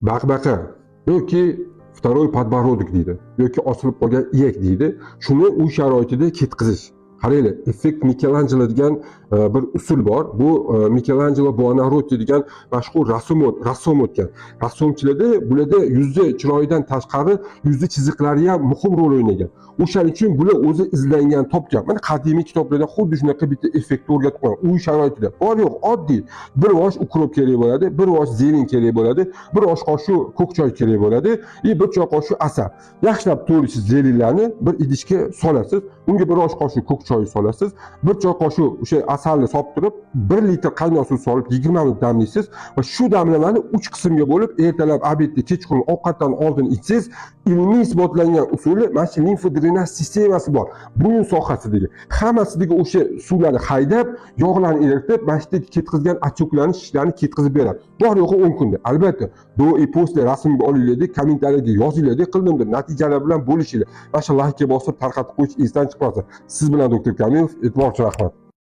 baqbaqa yoki vторой подбородок deydi yoki osilib qolgan iyak deydi. Shuni uy sharoitida ketkizish. Qaranglar, effekt Michelangelo degan bir usul bor. Bu Michelangelo Buonarroti degan mashhur rassom o'tgan. Rassomchilarda bularda yuzi chiroyidan tashqari yuzi chiziqlari ham muhim rol o'ynagan. O'shaning uchun bular o'zi izlangan, topgan. Mana qadimiy kitoblarda xuddi shunaqa bitta effekt o'rgatib qo'ygan. Uy sharoitida. Bor yo'q, oddiy. Bir osh ukrop kerak bo'ladi, bir osh zelen kerak bo'ladi, bir osh qoshiq ko'k choy kerak bo'ladi, bir choy qoshiq asal. Yaxshilab to'g'risiz zelenlarni bir idishga solasiz. Unga bir osh qoshiq ko'k choy solasiz, bir choy qoshiq o'sha asalni solib turib, 1 litr qaynoq suv solib 20 minut damlaysiz va shu damlamani 3 qismga bo'lib, ertalab, obedda, kechqurun ovqatdan oldin ichsangiz, ilmiy isbotlangan usuli mana shu limfa drenaj sistemasi bor. Bo'yin sohasidagi hammasidagi o'sha suvlarni haydab, yog'larni eritib, mana shu ketkizgan ochoklarni, shishlarni ketkizib beradi. Bor yo'g'i 10 kunda. Albatta, do и после rasmga olinglar, kommentariyaga yozinglar, qildimdir, natijalar bilan bo'lishinglar. Mana shu like bosib tarqatib qo'yish esdan chiqmasin. Siz bilan doktor Kamilov, e'tibor uchun rahmat.